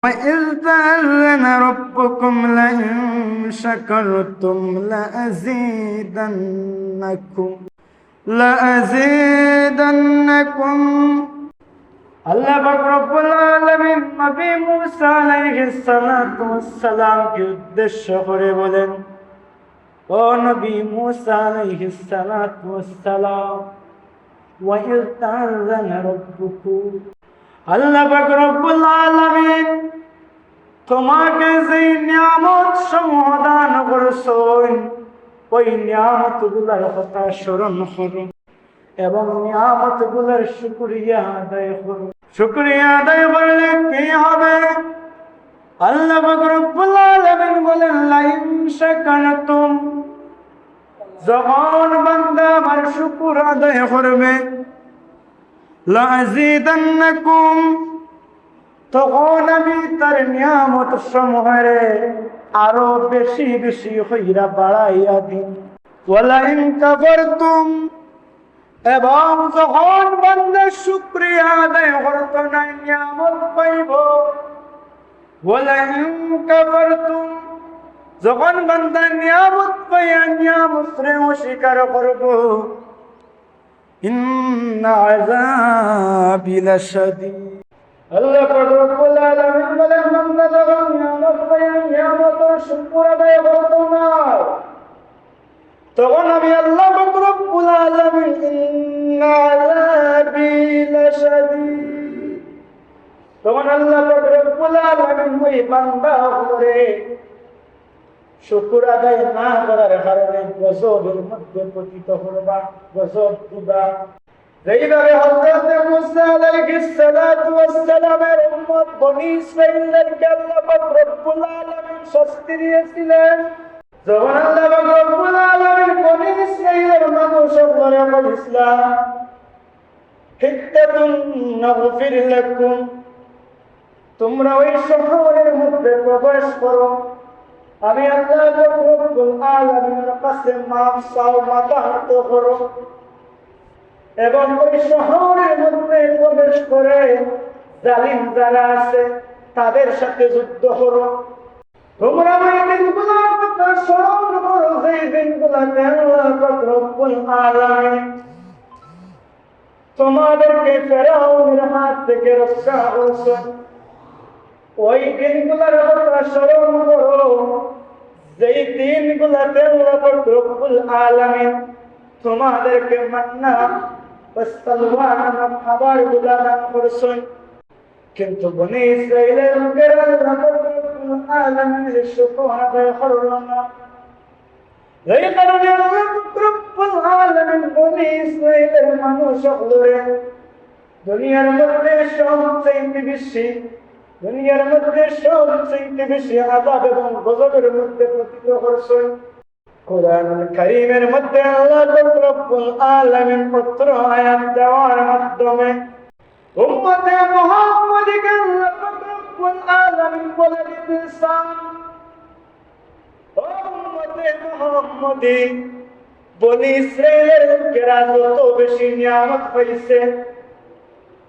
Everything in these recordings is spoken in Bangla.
وإذ تأذن ربكم لئن شكرتم لأزيدنكم আল্লাহ পাক রব্বুল আলামিন নবী মুসা আলাইহিস সালাতু ওয়াস সালামকে উদ্দেশ্য করে বলেন, ও নবী মুসা আলাইহিস সালাতু ওয়াস সালাম, ওয়া ইয তাআযানা রাব্বুকুম, আল্লাহ পাক রব্বুল আলামিন তোমাকে যে নিয়ামত সমূহ দান করেছেন ওই নিয়ামতগুলোর কথা স্মরণ করো এবং নিয়ামতগুলোর শুকরিয়া আদায় করো। শুকরিয়া আদায় করলে কি হবে? আল্লাহ পাক রব্বুল আলামিন বলেন, লাইন শাকারতুম, যখন বান্দা আমার শুকর আদায় করবে, লাযীদান্নাকুম, তখন আমি তার নিয়ামত সমূহের আরো বেশি বেশি হইরা বাড়াইয়া দিন। ওয়ালাইন কাফারতুম, এবং যখন বান্দা শুকরিয়া আদায় করত না নিয়ামত পাইব। ওয়ালাইন কাফারতুম, যখন বান্দা নিয়ামত পাইয়া নিয়ামতরে অস্বীকার করব, ইন্না আযাবি লাশাদীদ। আল্লাহ রব্বুল আলামিন বলেন, বান্দা যখন নিয়ামত পাইয়া নিয়ামতের শুকর আদায় করত না, তখন আমি আল্লাহ রব্বুল আলামিন ইন্না আযাবি লাশাদীদ, তখন আল্লাহ রব্বুল আলামিন ওই বান্দা উপরে শুকর আদায় না করার কারণে গজবের মধ্যে পতিত করবা, গজব দিবা। যেইভাবে হযরত মুসা আলাইহিস সালাতু ওয়াস সালামের উম্মত বনী ইসরাঈলকে আল্লাহ পাক রব্বুল আলামিন শাস্তি দিয়েছিলেন, যখন আল্লাহ পাক রব্বুল আলামিন বনী ইসরাঈলের মানুষগুলোরে বলেছিলেন, হিত্তাতুন নাগফির লাকুম, তোমরা ওই শহরের মধ্যে প্রবেশ করো, আমি আল্লাহ পাক রব্বুল আলামিনের কাছে মাফ চাও, মাথা নত করো, এবং ওই শহরের মধ্যে প্রবেশ করে জালিম যারা আছে তাদের সাথে যুদ্ধ করো। তোমরা ওই দিনগুলোর কথা স্মরণ করো, যেই দিনগুলোতে আল্লাহ পাক রব্বুল আলামিন তোমাদেরকে ফেরাউনের হাত থেকে রক্ষা করেছেন। ওই দিনগুলোর কথা স্মরণ করো, যেই দিনগুলোতে আল্লাহ পাক রব্বুল আলামিন তোমাদেরকে মান্না ওয়াসসালওয়া নামক খাবারগুলো দান করেছেন। কিন্তু বনী ইসরাঈলের লোকেরা আল্লাহ পাক রব্বুল আলামিনের শুকর আদায় করল না। এই কারণে আল্লাহ পাক রব্বুল আলামিন বনী ইসরাঈলের মানুষগুলোরে দুনিয়ার মধ্যে সবচেয়ে বেশি আযাব এবং গজবের মধ্যে পতিত করেছেন। কোরআনুল কারীমের মধ্যে আল্লাহ রব্বুল আলামিন পত্র আয়াত দেওয়ার মাধ্যমে উম্মতে মুহাম্মাদীকে আল্লাহ রব্বুল আলামিন বলে দিতেছেন, ও উম্মতে মুহাম্মাদী, বনী ইসরাঈলের লোকেরা যত বেশি নিয়ামত পাইছে,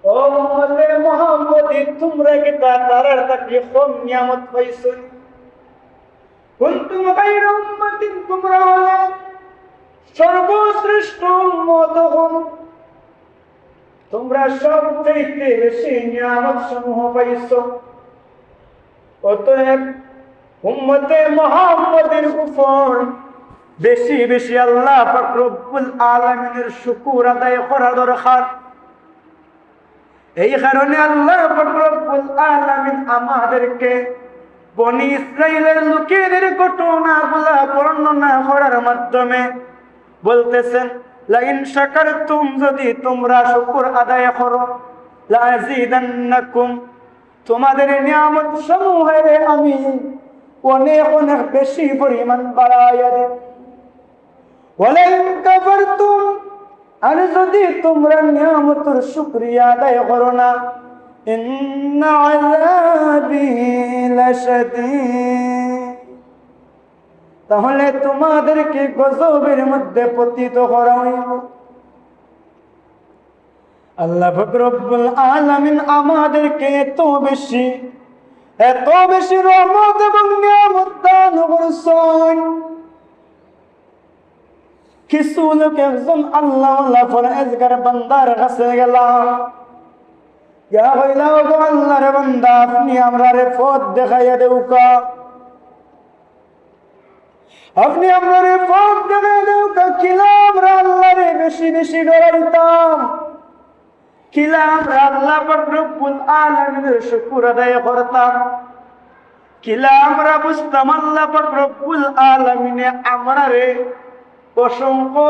ও উম্মতে মুহাম্মাদী, তোমরা কি তারার থেকে কম নিয়ামত পাইছো? কুনতুম খায়রা উম্মাতিন, তোমরা হলে সর্বশ্রেষ্ঠ উম্মত, তোমরা সবচেয়ে বেশি নিয়ামত সমূহ পাইছো। অতএব উম্মতে মুহাম্মাদের উপর বেশি বেশি আল্লাহ পাক রব্বুল আলামিনের শুকর আদায় করা দরকার। এই কারণে আল্লাহ পাক রব্বুল আলামিন আমাদেরকে বনী ইসরাঈলের লোকেদের ঘটনাগুলো বর্ণনা করার মাধ্যমে বলতেছেন, লাইন শাকারতুম, যদি তোমরা শুকর আদায় করো, লাযীদান্নাকুম, তোমাদের নিয়ামত সমূহের আমি অনেক অনেক বেশি পরিমাণ বাড়াইয়া দেব। ওয়ালাইন কাফারতুম, আর যদি তোমরা নিয়ামতের শুকরিয়া আদায় করো না, ইন্না আযাবি লাশাদীদ, তাহলে তোমাদেরকে গজবের মধ্যে পতিত করা হইব। আল্লাহ পাক রব্বুল আলামিন আমাদেরকে এত বেশি এত বেশি রহমত এবং নিয়ামত দান করছেন। কিছু লোক একজন আল্লাহ ফরজগার বান্দার কাছে গেলাম, ইয়া হইলা গো আল্লাহর বান্দা, আপনি আমরারে পথ দেখাইয়া দেউকা, আপনি আমরারে পথ দেখাইয়া দেউকা। কিলা আমরা আল্লাহরে বেশি বেশি ডরাইতাম, কিলা আমরা আল্লাহ পাক রব্বুল আলামিনের শুকর আদায় করতাম, কিলা আমরা বুঝতাম আল্লাহ পাক রব্বুল আলামিনে আমরারে অসংখ্য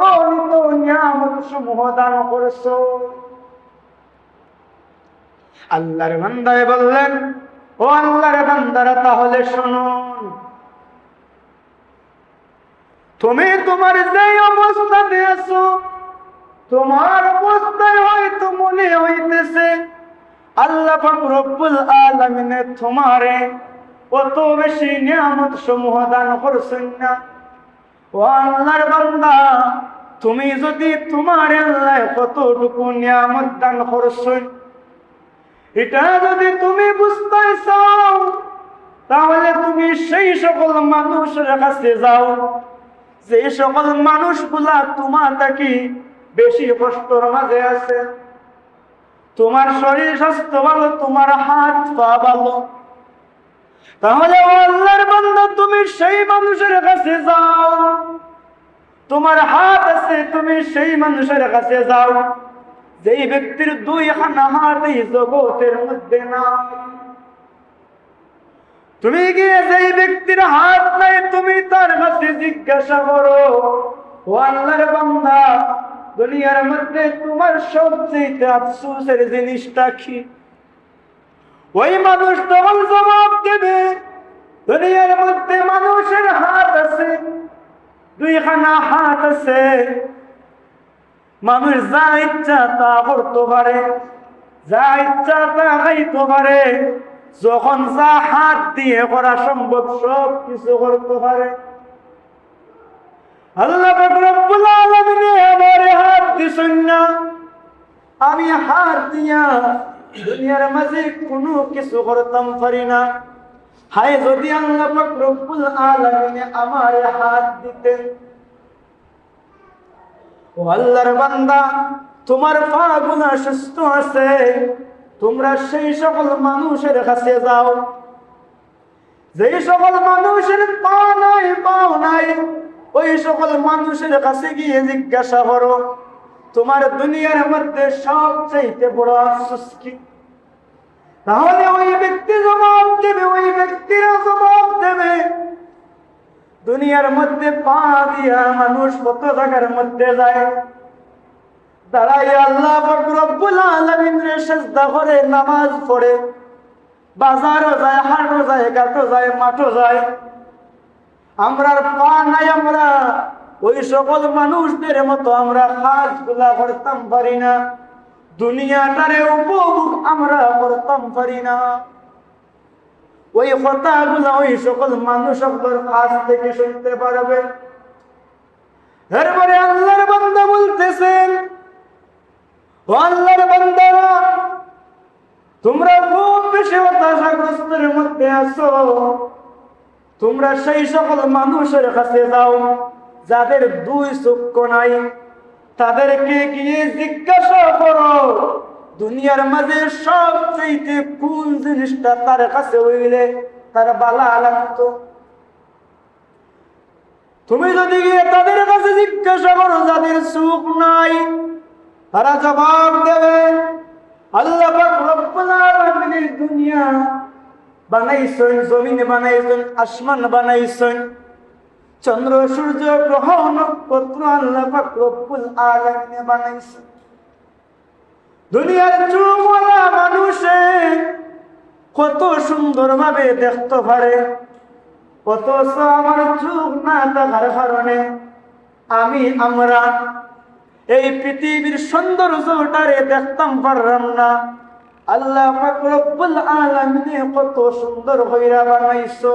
অগণিত নিয়ামত সমূহ দান করেছো। আল্লাহর বান্দায় বললেন, ও আল্লাহর বান্দারা, তাহলে শুনুন, তুমি তোমার যে অবস্থাতে আছো, তোমার অবস্থায় হয়তো মনে হইতেছে আল্লাহ পাক রব্বুল আলামিন তোমারে কত বেশি নিয়ামত সমূহ দান করছেন না। ও আল্লাহর বান্দা, তুমি যদি তোমার আল্লাহ কতটুকু নিয়ামত দান করছেন এটা যদি তুমি বুঝতে চাও, তাহলে তুমি সেই সকল মানুষের কাছে যাও যে সকল মানুষগুলা তোমার থাকি বেশি কষ্টর মাঝে আছে। তোমার শরীর স্বাস্থ্য ভালো, তোমার হাত পা ভালো, তাহলে আল্লাহর বান্দা তুমি সেই মানুষের কাছে যাও। তোমার হাত আছে, তুমি সেই মানুষের কাছে যাও যেই ব্যক্তির দুইখানা হাত এই জগতের মধ্যে নাই। তুমি গিয়ে যেই ব্যক্তির হাত নাই তুমি তার কাছে জিজ্ঞাসা করো, ও আল্লাহর বান্দা, দুনিয়ার মধ্যে তোমার সবচেয়ে আফসোসের জিনিসটা কি? ওই মানুষ তখন জবাব দেবে, দুনিয়ার মধ্যে মানুষের হাত আছে, দুইখানা হাত আছে, মানুষ যা ইচ্ছা তা করতে পারে, যা ইচ্ছা তা খাইতে পারে, যখন যা হাত দিয়ে করা সম্ভব সব কিছু করতে পারে। আল্লাহ পাক রব্বুল আলামিন আমারে হাত দিছেন না, আমি হাত দিয়া দুনিয়ার মাঝে কোনো কিছু করতাম পারি না। হায় যদি আল্লাহ পাক রব্বুল আলামিন আমারে হাত দিতেন। ও আল্লাহর বান্দা, তোমার পা গুলো সুস্থ আছে, তোমরা সেই সকল মানুষের কাছে যাও যেই সকল মানুষের পা নাই পাও নাই, ওই সকল মানুষের কাছে গিয়ে জিজ্ঞাসা করো তোমার দুনিয়ার মধ্যে সবচেয়ে বড় আফসোস কি? তাহলে ওই ব্যক্তি জবাব দেবে, ওই ব্যক্তিরা জবাব দেবে, দুনিয়ার মধ্যে পা দিয়া মানুষ কত জায়গার মধ্যে যায়, দাঁড়াই আল্লাহ পাক রব্বুল আলামিনের সিজদা করে নামাজ পড়ে, বাজারও যায়, হাটও যায়, ঘাটও যায়, মাঠও যায়। আমরা পা নাই, আমরা ওই সকল মানুষদের মতো আমরা কাজগুলা করতাম পারি না, দুনিয়াটারে উপভোগ আমরা করতাম পারি না। ওই কথাগুলা ওই সকল মানুষগুলোর কাছ থেকে শুনতে পারবে। এরপরে আল্লাহর বান্দা বলতেছেন, ও আল্লাহর বান্দারা, তোমরা খুব বেশি হতাশাগ্রস্তের মধ্যে আছো, তোমরা সেই সকল মানুষের কাছে যাও যাদের দুই চক্ষু নাই, তাদেরকে গিয়ে জিজ্ঞাসা করো দুনিয়ার মাঝে সবচেয়ে কোন জিনিসটা তার কাছে হইলে তার বালা লাগতো। তুমি যদি গিয়ে তাদের কাছে জিজ্ঞাসা করো যাদের চোখ নাই, তারা জবাব দেবে, আল্লাহ পাক রব্বুল আলামিন দুনিয়া বানাইছেন, জমিন বানাইছেন, আসমান বানাইছেন, চন্দ্র সূর্য গ্রহ নক্ষত্র আল্লাহ পাক রব্বুল আলামিন বানাইছেন। দুনিয়ার চোখওয়ালা মানুষে কত সুন্দর ভাবে দেখতে পারে, অথচ আমার চোখ না থাকার কারণে আমরা এই পৃথিবীর সৌন্দর্যটারে দেখতাম পারলাম না। আল্লাহ পাক রব্বুল আলামিন কত সুন্দর কইরা বানাইছো।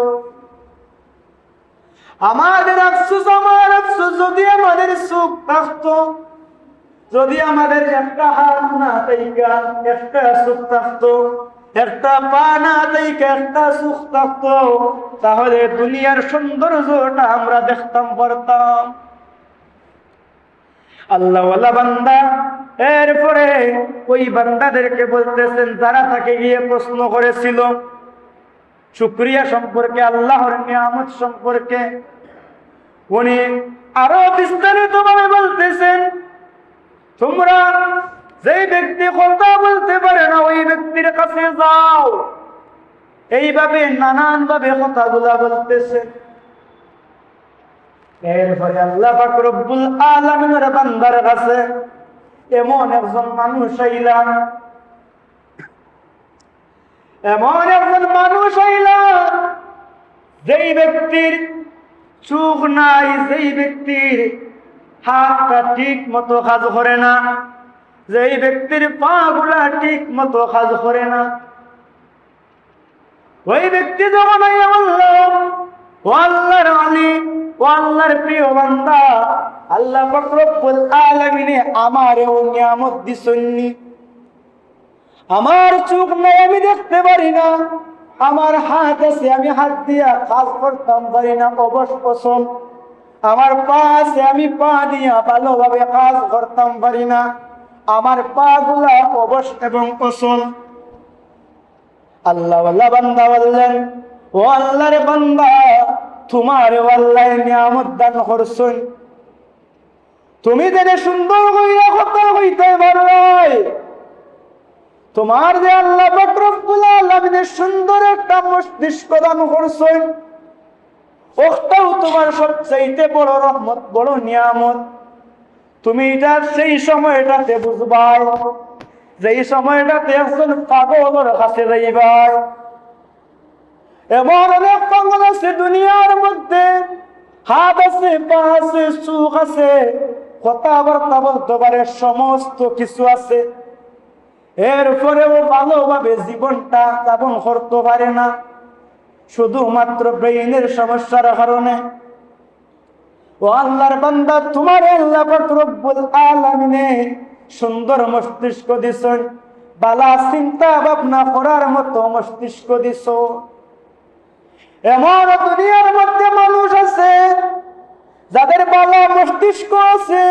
আমাদের আফসোস, আমার আফসোস, যদি আমাদের চোখ থাকতো, যদি আমাদের একটা হাত না থাইকা একটা চোখ থাকতো, একটা পা না থেকে একটা চোখ থাকতো, তাহলে দুনিয়ার সৌন্দর্যটা আমরা দেখতাম পারতাম। আল্লাহওয়ালা বান্দা এরপরে ওই বান্দাদেরকে বলতেছেন যারা তাকে গিয়ে প্রশ্ন করেছিল শুকরিয়া সম্পর্কে, আল্লাহর নিয়ামত সম্পর্কে, উনি আরো বিস্তারিত ভাবে বলতেছেন, তোমরা যেই ব্যক্তি কথা বলতে পারে না ওই ব্যক্তির কাছে যাও। এইভাবে নানান ভাবে কথাগুলা বলতেছে। এরপরে আল্লাহ পাক রব্বুল আলামিনের বান্দার কাছে এমন একজন মানুষ আইলা, যেই ব্যক্তির চোখ নাই, যেই ব্যক্তির হাতটা ঠিক মতো কাজ করে না, যেই ব্যক্তির পা গুলা ঠিক মতো কাজ করে না, ওই ব্যক্তি যখন ও আল্লাহর আলী, ও আল্লাহর প্রিয় বান্দা, আল্লাহ পাক রব্বুল আলামিনে আমারও নিয়ামত দিছেননি। আমার চোখ নাই, আমি দেখতে পারি না। আমার হাত আছে, আমি হাত দিয়া কাজ করতাম পারি না, অবশ পছন্দ। আমার পা আছে, আমি পা দিয়া ভালোভাবে কাজ করতাম পারি না। আমার পা গুলা অবশ এবং অচল। আল্লাহওয়ালা বান্দা বললেন, ও আল্লাহর বান্দা, তোমার আল্লাহ নিয়ামত দান করছেন, তুমি যেন সুন্দর কইরা কথা কইতে পারো। তোমার যে আল্লাহ পাক রব্বুল আলামিনের সুন্দর একটা মস্তিষ্ক দান করছেন, ওটাও তোমার সবচাইতে বড় রহমত, বড় নিয়ামত। তুমি এটা সেই সময়টাতে বুঝবা, যেই সময়টাতে একজন পাগলের কাছে যাইবা। এমন অনেক পাগল আছে দুনিয়ার মধ্যে, হাত আছে, পা আছে, চোখ আছে, কথাবার্তা বলতে পারে, সমস্ত কিছু আছে, এরপরেও ভালোভাবে জীবনটা যাপন করতে পারে না, শুধুমাত্র ব্রেইনের সমস্যার কারণে। ও আল্লাহর বান্দা, তোমার আল্লাহ পাক রব্বুল আলামিনে সুন্দর মস্তিষ্ক দিছেন, বালা চিন্তা ভাবনা করার মতো মস্তিষ্ক দিছ। এমন দুনিয়ার মধ্যে মানুষ আছে যাদের বালা মস্তিষ্ক আছে,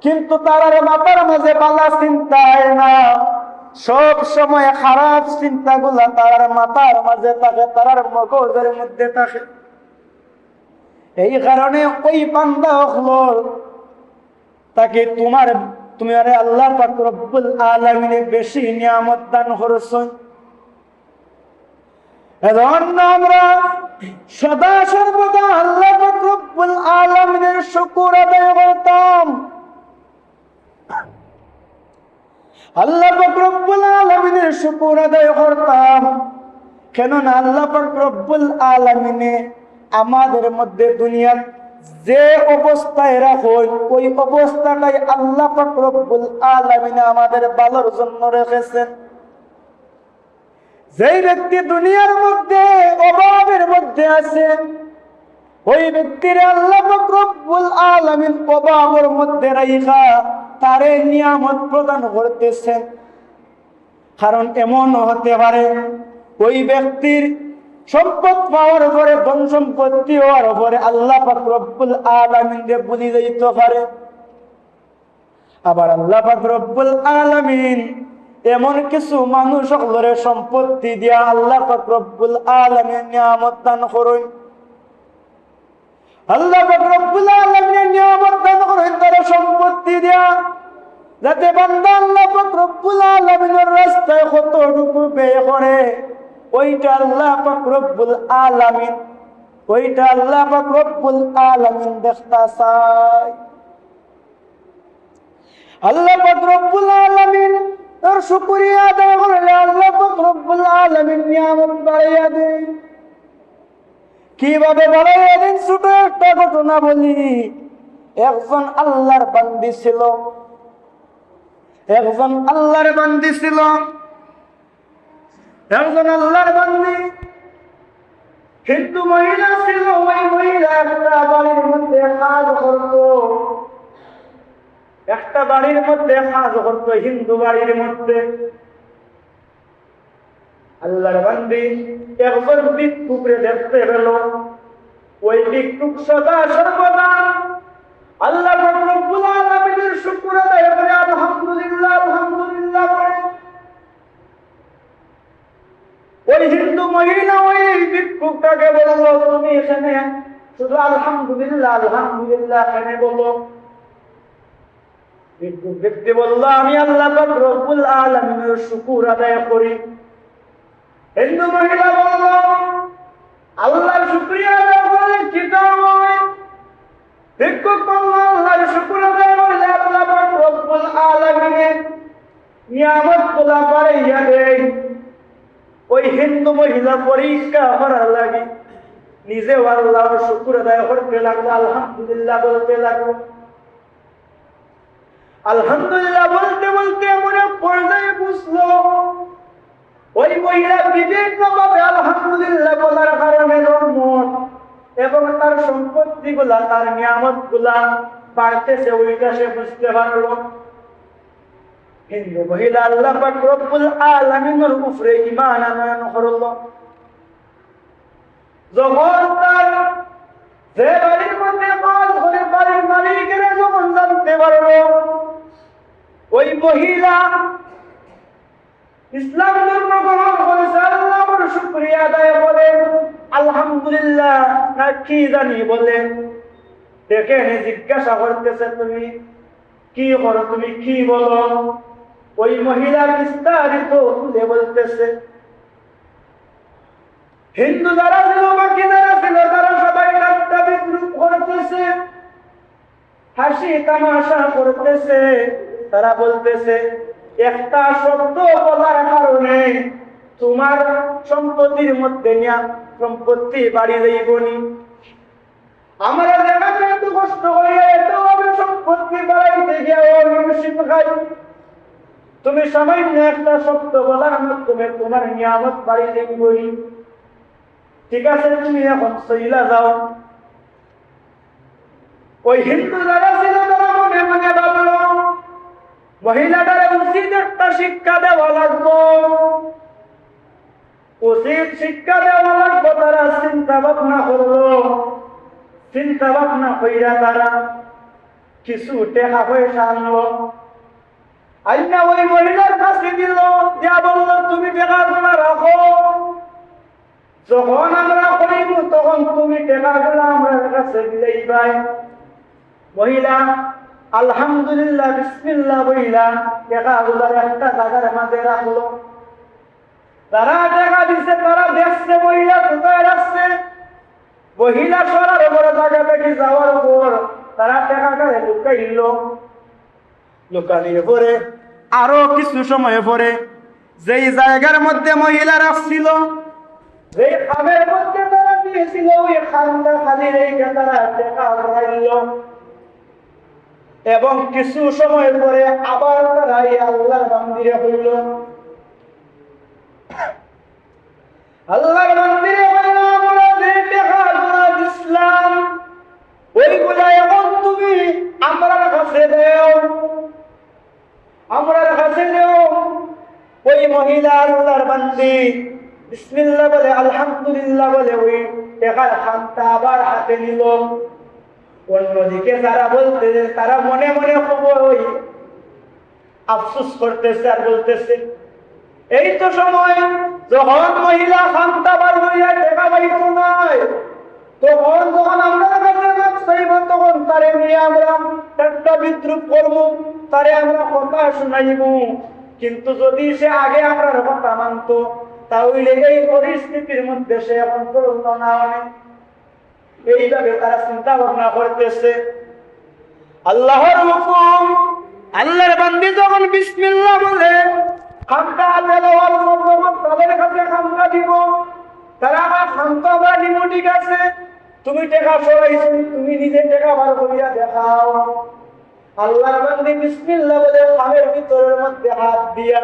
কিন্তু তার মাথার মাঝে বালা চিন্তা হয় না, সব সময় খারাপ চিন্তাগুলা তার মাথার মাঝে থাকে, তার মগজের মধ্যে থাকে। এই কারণে ওই বান্দা হলো তাকে তুমি আল্লাহ পাক রব্বুল আলামিনে বেশি নিয়ামত দান করেছেন। এজন্য আমরা সদা সর্বদা আল্লাহ পাক রব্বুল আলামিনের শুকর আদায় করতাম। আল্লাহ পাক রব্বুল আলামিনের শুকর আদায় করতাম, কেননা আল্লাহ পাক রব্বুল আলামিনে আমাদের মধ্যে দুনিয়ার যে অবস্থায় রাখেন, ওই অবস্থাটাই আল্লাহ পাক রব্বুল আলামিন আমাদের ভালোর জন্য রেখেছেন। যেই ব্যক্তি দুনিয়ার মধ্যে অভাবের মধ্যে আছে, ওই ব্যক্তির আল্লাহ পাক রব্বুল আলামিন অভাবের মধ্যে রাইখা তারে নিয়ামত প্রদান করতেছেন। কারণ এমন হতে পারে ওই ব্যক্তির সম্পদ পাওয়ার পরে, ধন সম্পত্তি হওয়ার পরে আল্লাহ পাক রব্বুল আলামিনকে ভুলে যাইতে পারে। আবার আল্লাহ পাক রব্বুল আলামিন এমন কিছু মানুষ সকলের সম্পত্তি দিয়া আল্লাহ পাক রব্বুল আলামিন নিয়ামত দান করেন। আল্লাহ পাক রব্বুল আলামিন নিয়ামত দান করেন তার সম্পত্তি দিয়া, যাতে বান্দা আল্লাহ পাক রব্বুল আলামিনের রাস্তায় কতটুকু ব্যয় করে, ওইটা আল্লাহ পাক রব্বুল আলামিন, ওইটা আল্লাহ পাক রব্বুল আলামিন দেখতে চায়। আল্লাহ পাক রব্বুল আলামিন তার শুকরিয়া আদায় করলে আল্লাহ পাক রব্বুল আলামিন নিয়ামত বাড়াইয়া দেন। কিভাবে বাড়াইয়া দেন? ছোট একটা ঘটনা বলি। একজন আল্লাহর বান্দি ছিল, একজন আল্লাহর বান্দি ছিল, একজন আল্লাহর বান্দি হিন্দু মহিলা ছিল। ওই মহিলা একটা বাড়ির মধ্যে কাজ করতো, একটা বাড়ির মধ্যে কাজ করতো, হিন্দু বাড়ির মধ্যে। আল্লাহর বান্দি একজন ভিক্ষুকরে দেখতে পেল। ওই ভিক্ষুক সদা সর্বদা আল্লাহ রাব্বুল আলামিনের শুকর আদায় করে আলহামদুলিল্লাহ আলহামদুলিল্লাহ করে। ওই হিন্দু মহিলা ওই ভিক্ষুকটাকে বলল, তুমি এখানে শুধু আলহামদুলিল্লাহ আলহামদুলিল্লাহ এখানে বলো। ভিক্ষুক ব্যক্তি বলল, আমি আল্লাহ রাব্বুল আলামিনের শুকর আদায় করি। হিন্দু মহিলা বলল, আল্লাহর শুকরিয়া আদায় করলে কি হয়? ভিক্ষুক বলল, আল্লাহর শুকর আদায় করলে আল্লাহ রাব্বুল আলামিনের নিয়ামতগুলো বাড়াইয়া দেয়। ওই হিন্দু মহিলা পরীক্ষা করার লাগে নিজেও আল্লাহর শুকর আদায় করতে লাগলো, আলহামদুলিল্লাহ বলতে লাগলো। আলহামদুলিল্লাহ বলতে বলতে এমন এক পর্যায়ে বুঝলো ওই মহিলা বিভিন্নভাবে আলহামদুলিল্লাহ বলার কারণে রহমত এবং তার সম্পত্তি গুলা তার নিয়ামত গুলা বাড়তেছে, ওইটা সে বুঝতে পারলো। হিন্দু মহিলা আল্লাহ পাক রব্বুল আলামিনের উপরে ঈমান আনয়ন করলো। যখন তার যে বাড়ির মধ্যে কাজ করে বাড়ির মালিকেরা যখন জানতে পারলো ওই মহিলা ইসলাম ধর্ম গ্রহণ করেছে, আল্লাহর শুকরিয়া আদায় করে আলহামদুলিল্লাহ না কি জানি বলে ডেকে এনে জিজ্ঞাসা করতেছে, তুমি কি করো, তুমি কি বলো? ওই মহিলা বিস্তারিত খুলে বলতেছে। হিন্দু যারা ছিল বাকি যারা ছিল তারা সবাই ঠাট্টা বিদ্রুপ করতেছে, হাসি তামাশা করতেছে। তারা বলতেছে, একটা শব্দ বলার কারণে তোমার সম্পত্তির মধ্যে নিয়া সম্পত্তি বাড়ি যাইবনি। আমরা দেখাতে এত কষ্ট করি, এত ভাবে সম্পত্তি বাড়াইতে গিয়ে তুমি সামান্য একটা শব্দ বলার মাধ্যমে তোমার নিয়ামত বাড়ি যাইবনি। ঠিক আছে, তুমি এখন চইলা যাও। ওই হিন্দু যারা ছিল তারা মনে মনে ভাবলো মহিলাটারে উচিত একটা শিক্ষা দেওয়া লাগবো, উচিত শিক্ষা দেওয়া লাগবো। তারা চিন্তা ভাবনা করলো, চিন্তা ভাবনা কইরা তারা কিছু টাকা পয়সা আনলো, আইনা ওই মহিলার কাছে দিল, যা বললো তুমি টাকাগুলো রাখো, যখন আমরা করিব তখন তুমি টাকাগুলো আমার কাছে দিলেই পাই। মহিলা আলহামদুলিল্লাহ বিসমিল্লাহ বইলা টাকাগুলো একটা জায়গার মাঝে রাখলো। তারা টাকা দিচ্ছে, তারা দেখছে মহিলা কোথায় রাখছে। মহিলা সরার উপরে জায়গা থেকে যাওয়ার পর তারা টাকাটারে লুকাইল। লুকানির পরে আরো কিছু সময় পরে যেই জায়গার মধ্যে মহিলা রাখছিল, যে খামের মধ্যে তারা দিয়েছিল, ওই খামটা খালি রেখে তারা টাকা রাখল। এবং কিছু সময় পরে আবার তারা এই আল্লাহর মন্দিরে হইল। আল্লাহর মন্দিরে হইল, আমরা যে টাকাগুলো দিছিলাম ওইগুলা এখন তুমি আমার কাছে দেও, আমার কাছে দেও। ওই মহিলা আল্লাহর বান্দি বিসমিল্লাহ বলে আলহামদুলিল্লাহ বলে ওই টাকার খামটা আবার হাতে নিল। অন্যদিকে যারা বলতে তারা মনে মনে ওই আফসোস করতেছে আর বলতেছে, এই তো সময় যখন মহিলা খামটা বার হইয়া টাকা পাইত নয়, তখন যখন আমরা চাইব তখন তারে নিয়ে আমরা একটা বিদ্রুপ করবো, তারে আমরা কথা শুনাইব। কিন্তু যদি সে আগে আমরা কথা মানত তাহলে এই পরিস্থিতির মধ্যে সে এখন করল না। এইভাবে তারা চিন্তা ভাবনা করতেছে। আল্লাহর হুকুম, আল্লাহর বান্দি যখন বিসমিল্লাহ বলে খামটা হাতে দেওয়ার পর যখন তাদের কাছে খামটা দিব, তারা আমার খামটা আমরা নিব, ঠিক আছে, তুমি টাকা সরাইছো, তুমি নিজে টাকা বার করিয়া দেখাও। আল্লাহর বান্দি বিসমিল্লাহ বলে খামের ভিতরের মধ্যে হাত দিয়া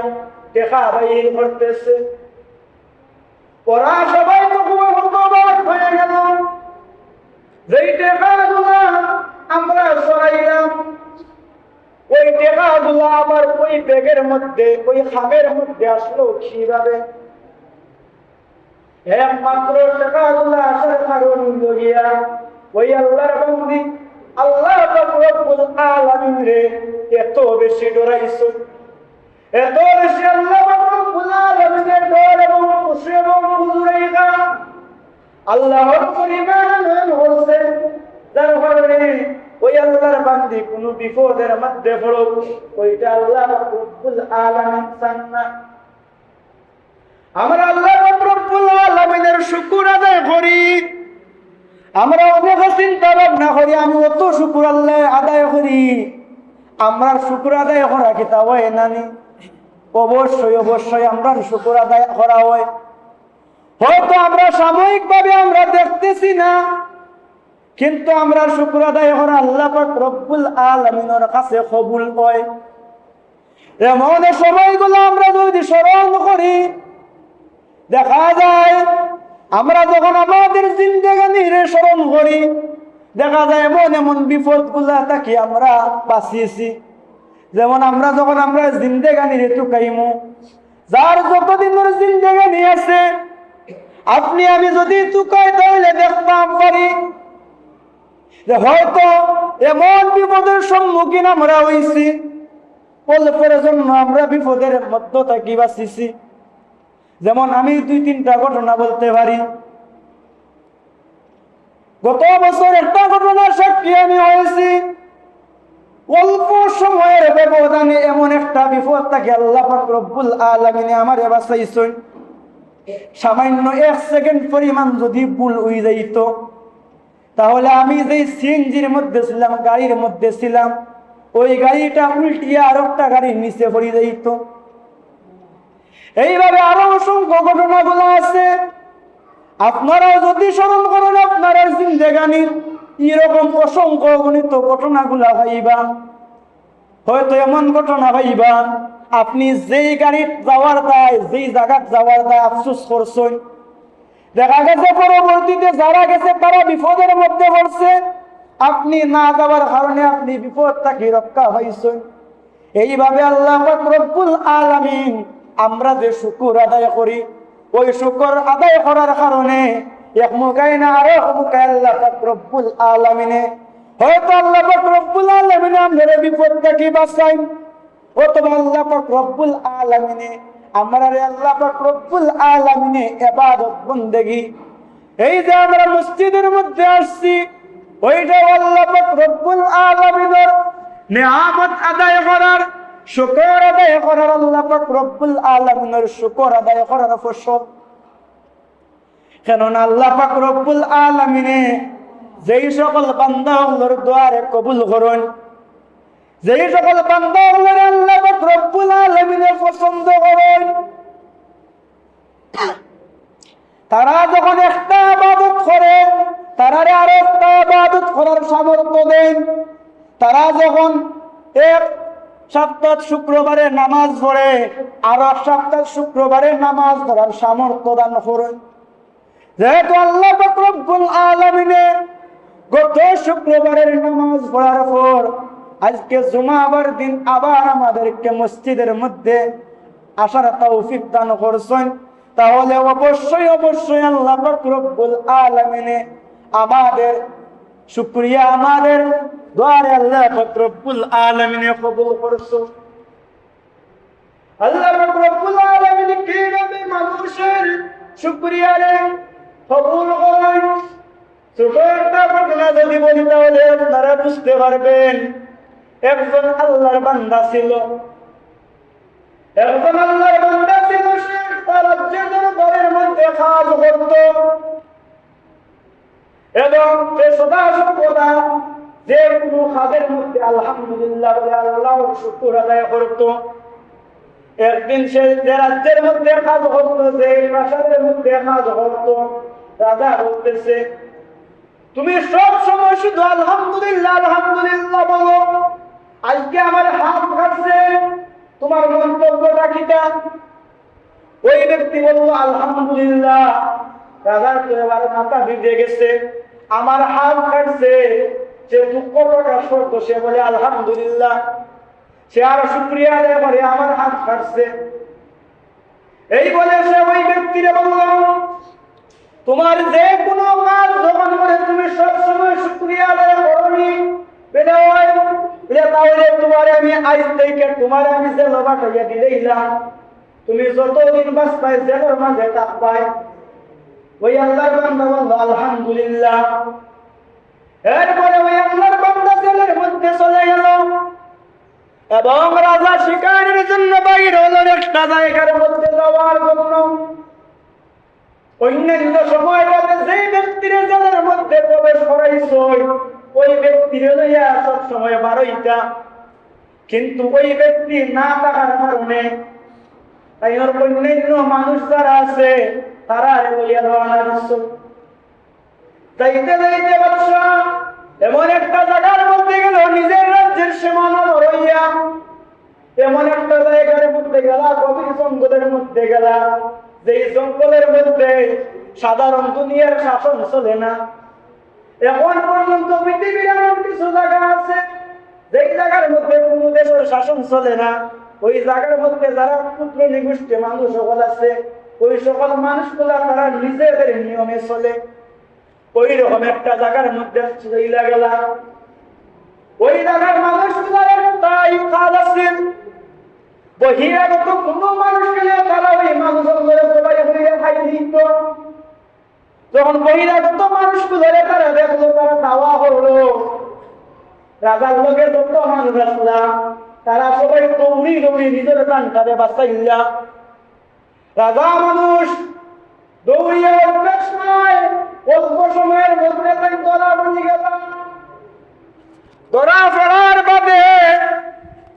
টাকা বাইর করতেছে। ওরা সবাই তো খুব হতবাক হয়ে গেল, যেই টাকাগুলো আমরা সরাইলাম ওই টাকাগুলো আবার ওই ব্যাগের মধ্যে ওই খামের মধ্যে আসলো কিভাবে? একমাত্র টাকাগুলো আসার কারণ গিয়া ওই আল্লাহর বান্দি আল্লাহ পাক রব্বুল আলামিন রে এত বেশি ডরাইছো, এত বেশি আল্লাহ পাক রব্বুল আলামিনের ডর এবং খুশি এবং হুজুরাইগা আল্লাহর পরিমাণ হচ্ছে, যার কারণে ওই আল্লাহর বান্দি কোন বিপদের মধ্যে পড়ো ওইটা আল্লাহ পাক রব্বুল আলামিন চান না। আমরা আল্লাহ পাক রব্বুল আলামিনের শুকর আদায় করি, আমরা অনেক চিন্তা ভাবনা করি আমি অত শুকর আল্লাহ আদায় করি, আমরা শুকর আদায় করা কি তা হয় নানি? অবশ্যই অবশ্যই আমরা শুকর আদায় করা হয়। হয়তো আমরা সাময়িকভাবে আমরা দেখতেছি না, কিন্তু আমরা শুকর আদায় করা আল্লাহ পাক রব্বুল আলামিনের কাছে কবুল হয়। এমন সময়গুলো আমরা যদি স্মরণ করি, দেখা যায় আমরা যখন আমাদের জিন্দেগানির স্মরণ করি, দেখা যায় এমন এমন বিপদ গুলা থাকি আমরা বাঁচিয়েছি। যেমন আমরা যখন আমরা জিন্দেগানির টুকাইমু, যার যতদিনের জিন্দেগানি আছে আপনি আমি যদি টুকাই তাহলে দেখতাম পারি যে হয়তো এমন বিপদের সম্মুখীন আমরা হয়েছি, অল্পের জন্য আমরা বিপদের মধ্য থাকি বাঁচিয়েছি। যেমন আমি 2-3টা ঘটনা বলতে পারি। গত বছর একটা ঘটনার সাক্ষী আমি হয়েছি। অল্প সময়ের ব্যবধানে এমন একটা বিপদ থাকে আল্লাহ পাক রব্বুল আলামিনে আমারে বাঁচাইছেন। সামান্য 1 সেকেন্ড পরিমাণ যদি ভুল হয়ে যাইত, তাহলে আমি যেই সিএনজির মধ্যে ছিলাম, গাড়ির মধ্যে ছিলাম, ওই গাড়িটা উল্টিয়ে আর একটা গাড়ির নিচে পড়ে যাইত। এইভাবে আরো অসংখ্য ঘটনাগুলো আছে। আপনারাও যদি স্মরণ করেন আপনারা জিন্দেগানির এরকম অসংখ্য গণিত ঘটনাগুলা ভাইবা, হয়তো এমন ঘটনা ভাইবা আপনি যেই গাড়ি যাওয়ার দায়, যেই জায়গা যাওয়ার দায় আফসোস করছেন, দেখা গেছে পরবর্তীতে যারা গেছে তারা বিপদের মধ্যে পড়ছে, আপনি না যাওয়ার কারণে আপনি বিপদ থেকে রক্ষা হয়েছেন। এইভাবে আল্লাহ পাক রব্বুল আলামিন আমরা যে শুকর আদায় করি, ওই শুকর আদায় করার কারণে এক মুখায় না আরো মুখায় আল্লাহ পাক রব্বুল আলামিনে হয়তো আল্লাহ পাক রব্বুল আলামিনে আমাদের বিপদ থেকে বাঁচাই, অথবা আল্লাহ পাক রব্বুল আলামিনে আমরা আল্লাহ পাক রব্বুল আলামিনে ইবাদত বন্দেগী, এই যে আমরা মসজিদের মধ্যে আসছি, ওইটা আল্লাহ পাক রব্বুল আলামিনের নিয়ামত আদায় করার, শুকর আদায় করার, আল্লাহ পাক রব্বুল আলামিনের শুকর আদায় করার ফসল। কেননা আল্লাহ পাক রব্বুল আলামিনে যেই সকল বান্দাগুলোর দুয়ারে কবুল করেন, যেই সকল বান্দাগুলোর আল্লাহ পাক রব্বুল আলামিনে পছন্দ করেন, তারা যখন একটা ইবাদত করে তারারে আরেকটা ইবাদত করার সামর্থ্য দেন। তারা যখন এক সপ্তাহ শুক্রবারে নামাজ পড়ে আর সপ্তাহ শুক্রবারে নামাজ পড়ার সামর্থ্য দান করেন। যেহেতু আল্লাহ পাক রব্বুল আলামিনে গত শুক্রবারের নামাজ পড়ার পর আজকে জুমাবার দিন আবার আমাদেরকে মসজিদের মধ্যে আসার তৌফিক দান করছেন, তাহলে অবশ্যই অবশ্যই আল্লাহ পাক রব্বুল আলামিনে আমাদের শুকরিয়া, আমাদের দোয়ারে আল্লাহ পাক রব্বুল আলামিনে কবুল করছেন। আল্লাহ পাক রব্বুল আলামিন কিভাবে মানুষের শুকরিয়া রে কবুল করেন, ছোটটা ঘটনা যদি বলি তাহলে আপনারা বুঝতে পারবেন। একজন আল্লাহর বান্দা ছিল, একজন আল্লাহর বান্দা ছিল, সে তার রাজ্যের দরবারের মধ্যে কাজ করত এবং সে সদা সর্বদা যে কোনো কাজের মধ্যে আলহামদুলিল্লাহ বলে আল্লাহর শুকর আদায় করত। একদিন সে যে রাজ্যের মধ্যে কাজ করত, যে প্রাসাদের মধ্যে কাজ করত, রাজা বলতেছে তুমি সব সময় শুধু আলহামদুলিল্লাহ আলহামদুলিল্লাহ বলো, আজকে আমার হাত কাটছে, তোমার মন্তব্যটা কিটা? ওই ব্যক্তি বলল আলহামদুলিল্লাহ। রাজার তো এবার মাথা ভিজে গেছে, আমার হাত কাটছে, সে দুঃখ প্রকাশ করতো, সে বলে আলহামদুলিল্লাহ। সে আরো শুকরিয়া আদায় করে আমার হাত কাটছে। এই বলে সে ওই ব্যক্তিরে বলল তোমার যে কোনো কাজ যখন করে তুমি সবসময় শুকরিয়া আদায় করনি, তাহলে তোমারে আমি আজ থেকে তোমারে আমি জেল বাটাইয়া দিলাম। তুমি যতদিন বাঁচবাই জেলের মাঝে থাকবাই। ওই আল্লাহর বান্দা বলল আলহামদুলিল্লাহ। এরপরে ওই আল্লাহর বান্দা জেলের মধ্যে চলে গেল এবং রাজা শিকারের জন্য বাইরে হলো একটা জায়গার মধ্যে যাওয়ার জন্য। অন্যান্য সময়টাতে যেই ব্যক্তির জেলের মধ্যে প্রবেশ করাইছ ওই ব্যক্তির লইয়া সব সময় বারোইটা, কিন্তু ওই ব্যক্তি না থাকার কারণে তাই ওর অন্যান্য মানুষ যারা আছে তারা লইয়া রওনা দিচ্ছ। যাইতে যাইতে বাদশা এমন একটা জায়গার মধ্যে গেল, নিজের রাজ্যের সীমানা ধরইয়া এমন একটা জায়গার মধ্যে গেলা, গভীর জঙ্গলের মধ্যে গেলা, যেই জঙ্গলের মধ্যে সাধারণ দুনিয়ার শাসন চলে না। এখন পর্যন্ত পৃথিবীর এমন কিছু জায়গা আছে যেই জায়গার মধ্যে কোন দেশের শাসন চলে না। ওই জায়গার মধ্যে যারা পুত্র নিগোষ্ঠী মানুষ সকল আছে, ওই সকল মানুষগুলা তারা নিজেদের নিয়মে চলে। ওই রকম একটা জায়গার মধ্যে চলে গেলা। ওই জায়গার মানুষগুলার একটাই কাজ আছে, বহিরাগত কোনো মানুষ গেলে তারা ওই মানুষগুলো সবাই হইয়া খাই দিত। যখন বহিরাগত মানুষগুলো তারা দেখলো, তারা দাওয়া হলো, রাজার লোকে যত মানুষ আসলাম তারা সবাই দৌড়ি দৌড়ি নিজের প্রাণটারে বাঁচাইলা। রাজা মানুষ দৌড়িয়া অভ্যাস নয়, অল্প সময়ের মধ্যে তাই ধরা পড়ে গেল। ধরা পড়ার বাদে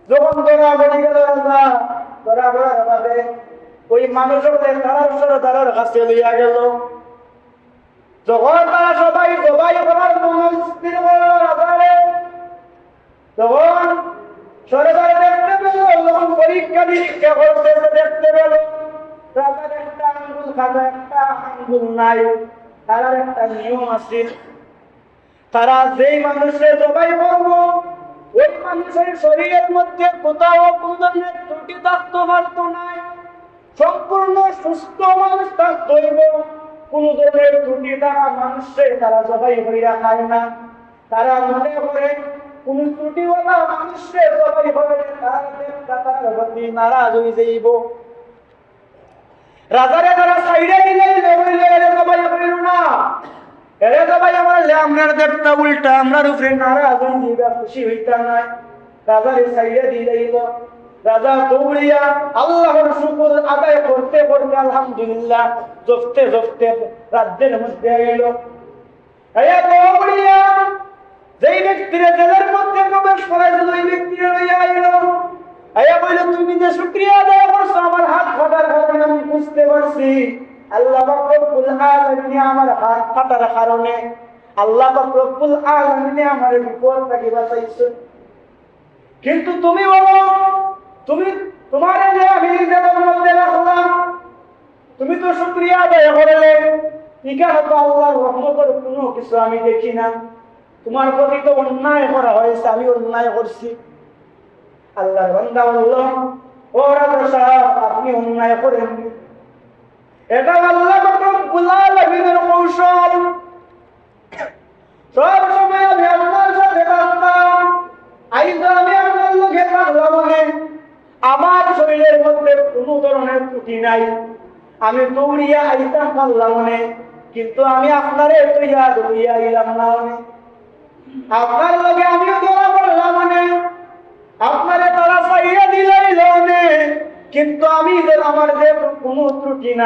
যখন ধরা পড়ে গেল রাজা, ধরা পড়ার বাদে ওই মানুষদের তারার কাছে লইয়া গেল। যখন তারা সবাই জবাই করার মন স্থির করল রাজারে, তখন সরকারে দেখতে পেল, যখন পরীক্ষা নিরীক্ষা করতেছে দেখতে পেল রাজার একটা আঙ্গুল খাজা, একটা আঙ্গুল নাই। তারার একটা নিয়ম আছে, তারা যেই মানুষের জবাই করব ওই মানুষের শরীরের মধ্যে কোথাও কোন ধরনের ত্রুটি থাকতে পারত নাই, সম্পূর্ণ সুস্থ মানুষ থাকতে হইব। কোন ধরনের ত্রুটি থাকা মানুষের তারা জবাই হইয়া খায় না। তারা মনে করে কোন ত্রুটিওয়ালা মানুষের জবাই হবে তারা প্রতি নারাজ হয়ে যাইব। রাজারে তারা সাইডে দিলে জবাই হইল না, এরে জবাই আমার আমরার দেবতা উল্টা আমরার উপরে নারাজ হইবা, খুশি হইতা নাই। রাজারে সাইডে দিল। রাজা দৌড়িয়া আল্লাহর শুকর আদায় করতে করতে আলহামদুলিল্লাহ জপতে জপতে রাজ্যের মধ্যে এলো। দৌড়িয়া যেই ব্যক্তির জেলের মধ্যে প্রবেশ করাইছিল ওই ব্যক্তির লইয়া আইলো। বলল, তুমি যে শুকরিয়া আদায় করছো আমার হাত ফাটার কারণে আমি বুঝতে পারছি আল্লাহ পাক রব্বুল আলামিন আমার হাত ফাটার কারণে আল্লাহ পাক রব্বুল আলামিন আমার বিপদ থেকে বাঁচাইছো। কিন্তু তুমি বলো, তুমি তোমার যে আমি জেলের মধ্যে রাখলাম, তুমি তো শুকরিয়া আদায় করলে, এখানে তো আল্লাহর রহমতের কোনো কিছু আমি দেখি না। তোমার প্রতি তো অন্যায় করা হয়েছে, আমি অন্যায় করছি। আল্লাহর বান্দা বলল, ও রাজা সাহেব আপনি অন্যায় করেননি, এটা আল্লাহ পাক রব্বুল আলামিনের কৌশল। সব সময় আমি আপনার সাথে থাকতাম, আইজ আমি আপনার লোকে থাকলাম, আমার শরীরের মধ্যে কোনো ধরনের ত্রুটি নাই, আমি দৌড়িয়া আইতাম পারলাম, কিন্তু আমি আপনারে তৈয়া দৌড়িয়া আইলাম না। আপনার লোকে আমিও ধরা পড়লাম, আপনারে তারা পাইয়া দিলাইল, কিন্তু আমি আমার যে কোনো ত্রুটি নাই।